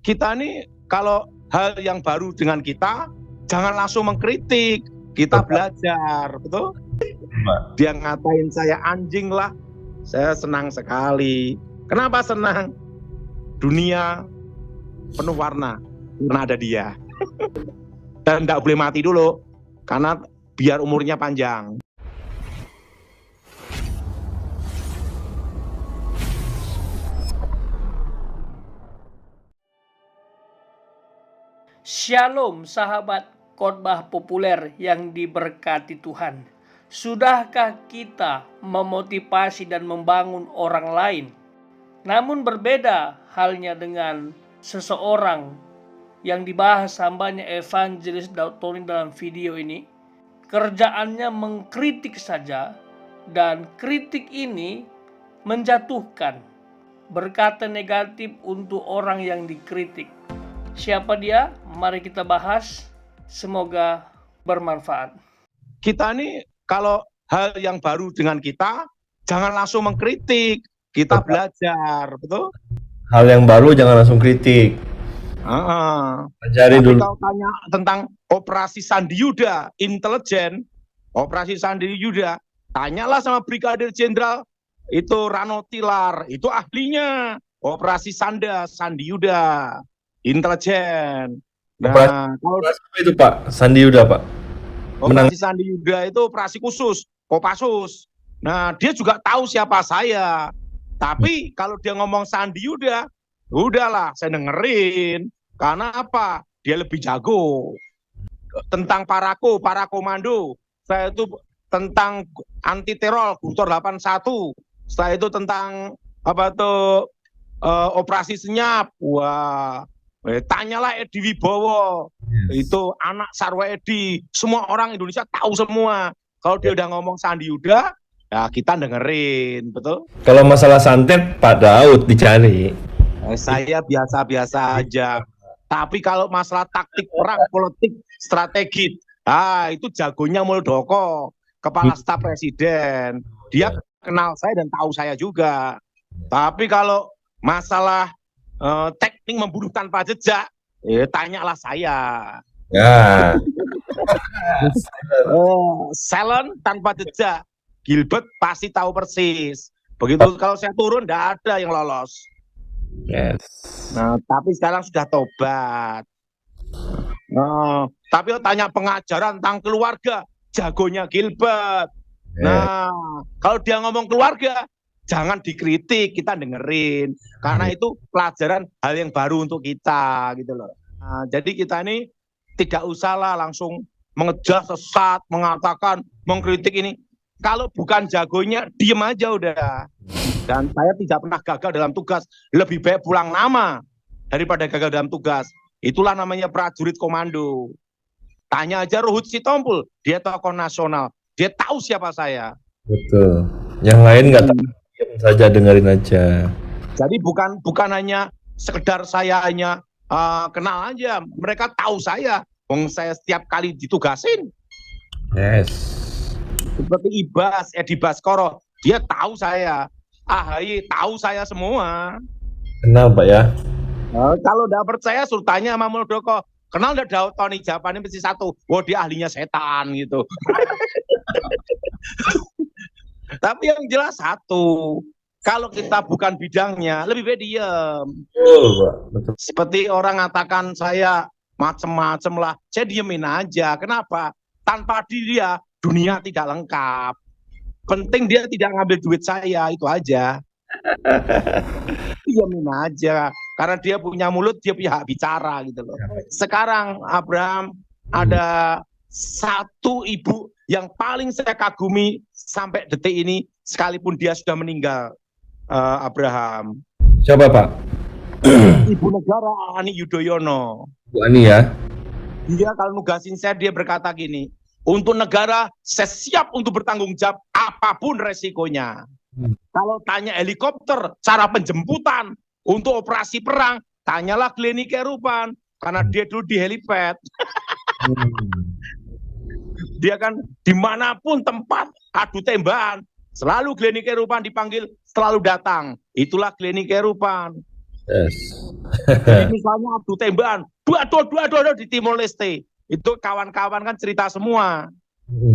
kita nih kalau hal yang baru dengan kita, jangan langsung mengkritik. Kita belajar, betul? Dia ngatain saya anjing lah, saya senang sekali. Kenapa senang? Dunia penuh warna, karena ada dia. Dan nggak boleh mati dulu, karena biar umurnya panjang. Shalom sahabat khotbah populer yang diberkati Tuhan. Sudahkah kita memotivasi dan membangun orang lain? Namun berbeda halnya dengan seseorang yang dibahas hambanya Evangelis Daud Tony dalam video ini. Kerjaannya mengkritik saja, dan kritik ini menjatuhkan, berkata negatif untuk orang yang dikritik. Siapa dia? Mari kita bahas. Semoga bermanfaat. Kita nih kalau hal yang baru dengan kita, jangan langsung mengkritik. Kita belajar, betul? Hal yang baru jangan langsung kritik. Pelajari dulu. Kalau tanya tentang operasi Sandi Yuda, intelijen, operasi Sandi Yuda, tanyalah sama Brigadir Jenderal itu Rano Tilar, itu ahlinya operasi Sandi Yuda, intelijen. Nah, kalau itu Pak Sandi Yuda, Pak. Operasi Sandi Yuda itu operasi khusus, Kopassus. Nah, dia juga tahu siapa saya. Tapi kalau dia ngomong Sandi Yuda, udahlah saya dengerin. Karena apa? Dia lebih jago. Tentang para komando. Saya itu tentang anti teror Guntur 81. Setelah itu tentang operasi senyap. Wah. Tanyalah Edi Wibowo, itu anak Sarwa Edi, semua orang Indonesia tahu semua. Kalau dia udah ngomong Sandi Yuda, ya kita dengerin, betul? Kalau masalah santet, Pak Daud dicari. Saya biasa-biasa aja. Tapi kalau masalah taktik perang, politik, strategi, itu jagonya Muldoko, Kepala Staf Presiden. Dia kenal saya dan tahu saya juga. Tapi kalau masalah teknik membunuh tanpa jejak, tanyalah saya. Ya. Silent tanpa jejak, Gilbert pasti tahu persis. Begitu kalau saya turun, tidak ada yang lolos. Yes. Nah, tapi sekarang sudah tobat. Tapi tanya pengajaran tentang keluarga, jagonya Gilbert. Nah, kalau dia ngomong keluarga, jangan dikritik, kita dengerin. Karena itu pelajaran hal yang baru untuk kita, gitu loh. Nah, jadi kita ini tidak usahlah langsung mengejar sesat, mengatakan, mengkritik ini. Kalau bukan jagonya, diem aja udah. Dan saya tidak pernah gagal dalam tugas. Lebih baik pulang nama daripada gagal dalam tugas. Itulah namanya prajurit komando. Tanya aja Ruhut Sitompul, dia tokoh nasional. Dia tahu siapa saya. Betul. Yang lain nggak tahu. Saja dengerin aja. Jadi bukan hanya sekedar saya hanya kenal aja, mereka tahu saya. Wong saya setiap kali ditugasin. Yes. Seperti Ibas, Edi Baskoro, dia tahu saya. AHY tahu saya semua. Kenal Pak ya? Kalau nggak percaya suruh tanya sama Muldoko. Kenal nggak Daud Tony? Jawabannya mesti satu. Wah, dia ahlinya setan gitu. Tapi yang jelas satu, kalau kita bukan bidangnya, lebih baik diem. Betul. Seperti orang mengatakan saya macem-macem lah, saya diemin aja. Kenapa? Tanpa dia, dunia tidak lengkap. Penting dia tidak ngambil duit saya, itu aja. Diemin aja. Karena dia punya mulut, dia punya hak bicara gitu loh. Sekarang Abraham ada satu ibu yang paling saya kagumi sampai detik ini, sekalipun dia sudah meninggal, Abraham. Siapa Pak? Ibu negara Ani Yudhoyono. Bu Ani ya? Dia kalau nugasin saya, dia berkata gini, untuk negara saya siap untuk bertanggung jawab apapun resikonya. Kalau tanya helikopter, cara penjemputan, untuk operasi perang, tanyalah Glenny Kerupan, karena dia dulu di helipad. Dia kan dimanapun tempat adu tembakan, selalu Glenny Kerupan dipanggil, selalu datang. Itulah Glenny Kerupan. Yes. Jadi misalnya adu tembakan, dua di Timor Leste. Itu kawan-kawan kan cerita semua.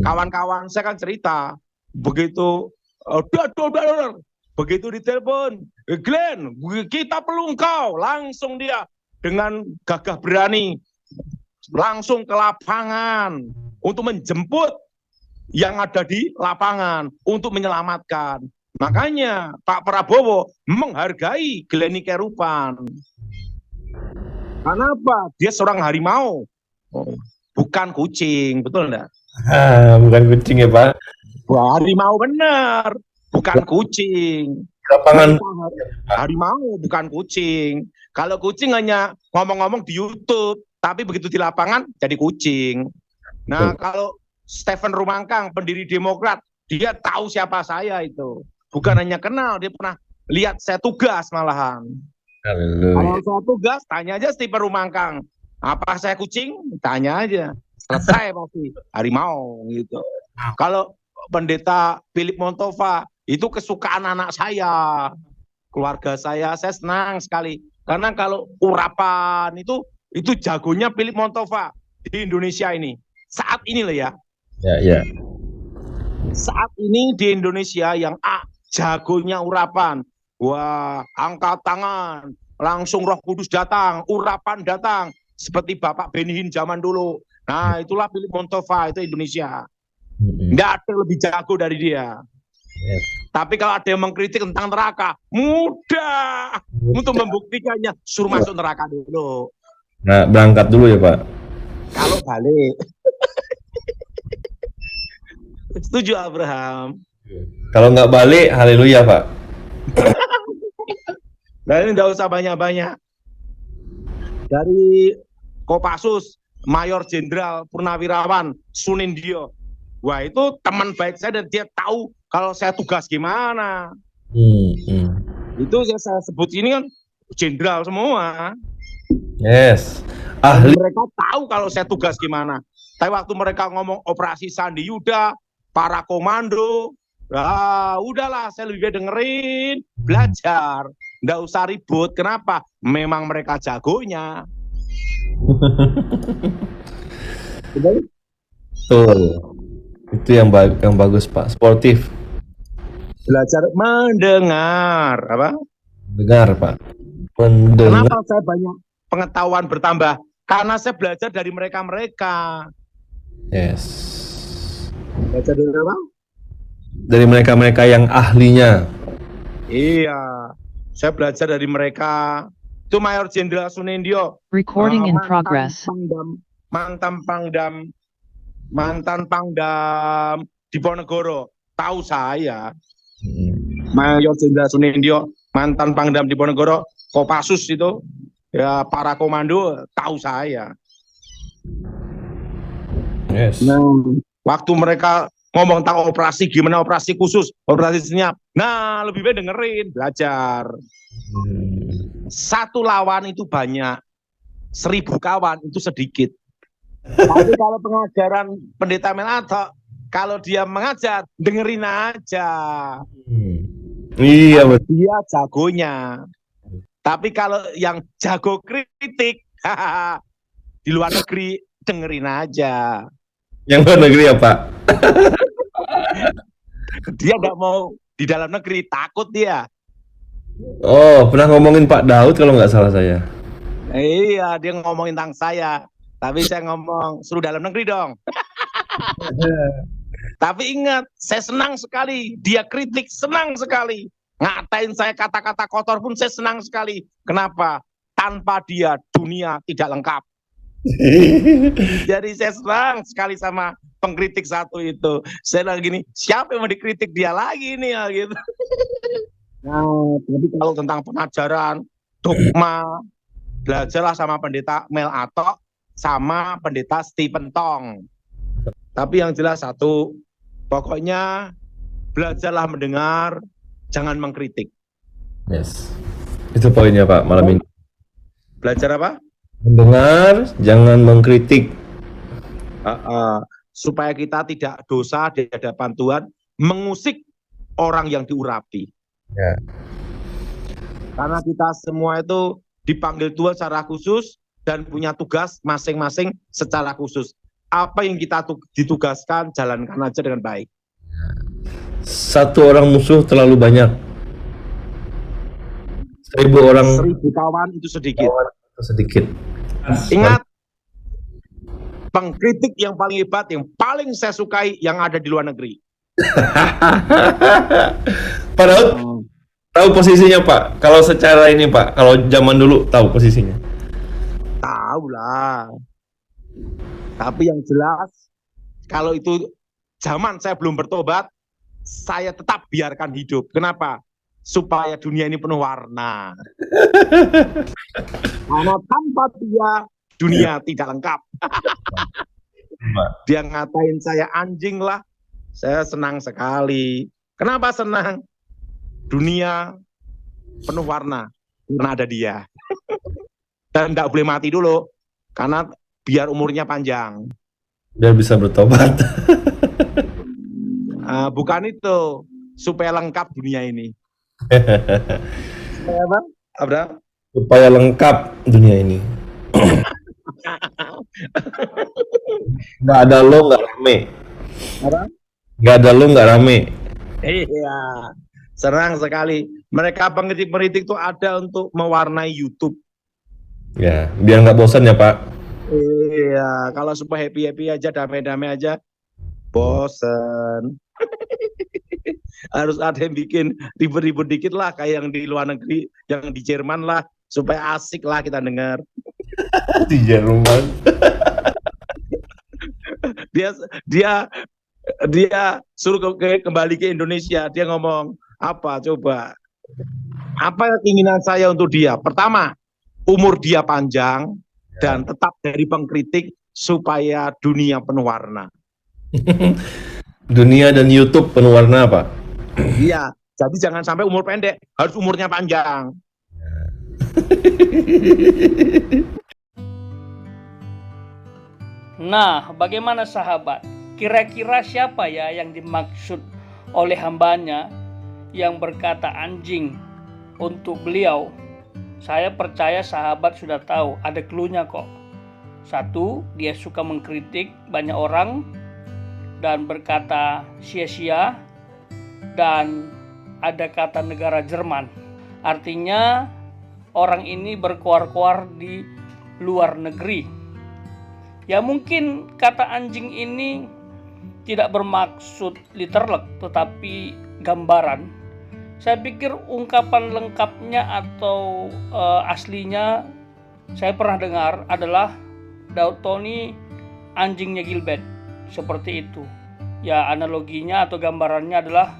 Kawan-kawan saya kan cerita. Begitu, begitu ditelepon, Glenn, kita perlu engkau. Langsung dia dengan gagah berani langsung ke lapangan untuk menjemput yang ada di lapangan untuk menyelamatkan. Makanya Pak Prabowo menghargai Glenny Kerupan. Karena apa? Dia seorang harimau, bukan kucing, betul enggak? Bukan kucing ya Pak? Wah, harimau benar, bukan kucing. Lapangan Harimau bukan kucing. Kalau kucing hanya ngomong-ngomong di YouTube, tapi begitu di lapangan jadi kucing. Nah, kalau Stephen Rumangkang, pendiri Demokrat, dia tahu siapa saya itu. Bukan hanya kenal, dia pernah lihat saya tugas malahan. Kalau saya tugas, tanya aja Stephen Rumangkang. Apa saya kucing? Tanya aja. Selesai pasti. Harimau gitu. Kalau Pendeta Philip Montova, itu kesukaan anak saya. Keluarga saya senang sekali. Karena kalau urapan itu jagonya Philip Montova di Indonesia ini. Saat ini loh ya. Ya. Saat ini di Indonesia yang jagonya urapan. Wah, angkat tangan, langsung Roh Kudus datang, urapan datang, seperti Bapak Benihin zaman dulu. Nah, itulah Philip Montova, itu Indonesia. Nggak ada yang lebih jago dari dia. Tapi kalau ada yang mengkritik tentang neraka, mudah untuk membuktikannya, suruh masuk neraka dulu. Nah, berangkat dulu ya Pak. Kalau balik. Setuju Abraham. Kalau nggak balik, haleluya Pak. Nah ini nggak usah banyak-banyak. Dari Kopassus, Mayor Jenderal Purnawirawan Sunindio. Wah itu teman baik saya dan dia tahu kalau saya tugas gimana. Itu saya sebut ini kan jenderal semua. Yes. Ahli. Mereka tahu kalau saya tugas gimana. Tapi waktu mereka ngomong operasi Sandi Yuda, para komando, udahlah saya lebih baik dengerin, belajar. Nggak usah ribut. Kenapa? Memang mereka jagonya. Betul. Itu yang bagus Pak. Sportif. Belajar mendengar. Apa? Dengar Pak. Mendengar. Kenapa saya banyak pengetahuan bertambah? Karena saya belajar dari mereka-mereka. Yes. Belajar dari apa? Dari mereka-mereka yang ahlinya. Iya. Saya belajar dari mereka. Itu Mayor Jenderal Sunindio. Recording in progress. Mantan Pangdam Diponegoro. Tahu saya. Mayor Jenderal Sunindio, mantan Pangdam Diponegoro, Kopassus itu, ya para komando tahu saya. Yes. Nah, waktu mereka ngomong tentang operasi, gimana operasi khusus, operasi senyap. Nah, lebih baik dengerin, belajar. Satu lawan itu banyak, 1000 kawan itu sedikit. Tapi kalau pengajaran Pendeta Melato, kalau dia mengajar, dengerin aja. Iya betul. Dia jagonya. Tapi kalau yang jago kritik, di luar negeri, dengerin aja. Yang luar negeri ya Pak? Dia nggak mau di dalam negeri, takut dia. Oh, pernah ngomongin Pak Daud kalau nggak salah saya. Iya, dia ngomongin tentang saya. Tapi saya ngomong, suruh dalam negeri dong. Tapi ingat, saya senang sekali. Dia kritik, senang sekali. Ngatain saya kata-kata kotor pun saya senang sekali. Kenapa? Tanpa dia, dunia tidak lengkap. Jadi saya senang sekali sama pengkritik satu itu. Saya bilang gini, siapa yang mau dikritik dia lagi nih ya gitu. Nah, tapi kalau tentang pengajaran, dogma, belajarlah sama Pendeta Mel Atok, sama Pendeta Stephen Tong. Tapi yang jelas satu, pokoknya belajarlah mendengar, jangan mengkritik. Yes. Itu poinnya Pak malam ini. Belajar apa? Mendengar, jangan mengkritik. Supaya kita tidak dosa di hadapan Tuhan, mengusik orang yang diurapi. Ya. Karena kita semua itu dipanggil Tuhan secara khusus dan punya tugas masing-masing secara khusus. Apa yang kita ditugaskan, jalankan aja dengan baik. Satu orang musuh terlalu banyak. 1000 orang 1000 kawan itu sedikit. itu sedikit. Ingat, pengkritik yang paling hebat, yang paling saya sukai yang ada di luar negeri. Padahal tahu posisinya Pak. Kalau secara ini Pak, kalau zaman dulu tahu posisinya. Tahu lah. Tapi yang jelas, kalau itu zaman saya belum bertobat, saya tetap biarkan hidup. Kenapa? Supaya dunia ini penuh warna. Karena tanpa dia, dunia tidak lengkap. Dia ngatain saya anjing lah. Saya senang sekali. Kenapa senang? Dunia penuh warna. Karena ada dia. Dan tidak boleh mati dulu. Karena biar umurnya panjang. Biar bisa bertobat. Bukan itu. Supaya lengkap dunia ini. Supaya apa? Abraham? Supaya lengkap dunia ini. Nggak ada lo nggak rame. Apa? Nggak ada lo nggak rame. Iya. Senang sekali. Mereka pengkritik-pengkritik itu ada untuk mewarnai YouTube. Ya, biar nggak bosan ya Pak. Iya, kalau supaya happy-happy aja, damai-damai aja, bosen. Harus ada yang bikin ribut-ribut dikit lah, kayak yang di luar negeri, yang di Jerman lah, supaya asik lah kita dengar. Di Jerman. Dia suruh kembali ke Indonesia, dia ngomong apa coba? Apa keinginan saya untuk dia? Pertama, umur dia panjang dan tetap dari pengkritik supaya dunia penuh warna. Dunia dan YouTube penuh warna Pak. Iya, jadi jangan sampai umur pendek, harus umurnya panjang. Nah, bagaimana sahabat? Kira-kira siapa ya yang dimaksud oleh hambanya yang berkata anjing untuk beliau? Saya percaya sahabat sudah tahu, ada cluenya kok. Satu, dia suka mengkritik banyak orang dan berkata sia-sia, dan ada kata negara Jerman. Artinya orang ini berkuar-kuar di luar negeri. Ya mungkin kata anjing ini tidak bermaksud literal, tetapi gambaran. Saya pikir ungkapan lengkapnya atau aslinya saya pernah dengar adalah Daud Tony anjingnya Gilbert. Seperti itu. Ya analoginya atau gambarannya adalah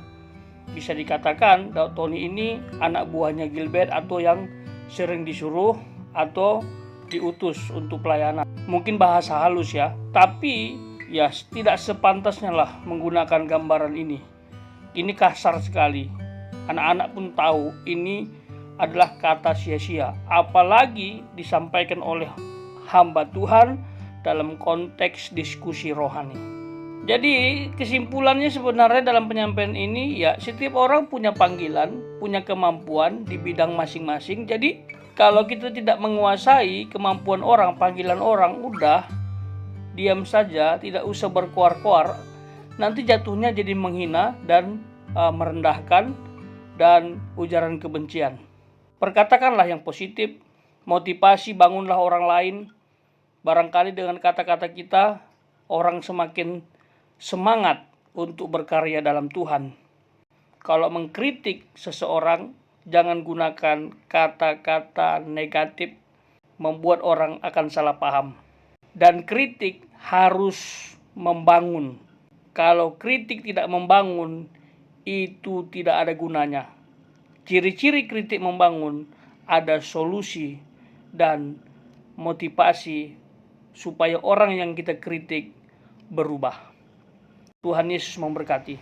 bisa dikatakan Daud Tony ini anak buahnya Gilbert atau yang sering disuruh atau diutus untuk pelayanan. Mungkin bahasa halus ya, tapi ya tidak sepantasnya lah menggunakan gambaran ini. Ini kasar sekali. Anak-anak pun tahu ini adalah kata sia-sia, apalagi disampaikan oleh hamba Tuhan dalam konteks diskusi rohani. Jadi kesimpulannya sebenarnya dalam penyampaian ini ya setiap orang punya panggilan, punya kemampuan di bidang masing-masing. Jadi kalau kita tidak menguasai kemampuan orang, panggilan orang, udah diam saja, tidak usah berkuar-kuar. Nanti jatuhnya jadi menghina dan merendahkan dan ujaran kebencian. Perkatakanlah yang positif, motivasi, bangunlah orang lain. Barangkali dengan kata-kata kita, orang semakin semangat untuk berkarya dalam Tuhan. Kalau mengkritik seseorang, jangan gunakan kata-kata negatif, membuat orang akan salah paham. Dan kritik harus membangun. Kalau kritik tidak membangun, itu tidak ada gunanya. Ciri-ciri kritik membangun, ada solusi dan motivasi supaya orang yang kita kritik berubah. Tuhan Yesus memberkati.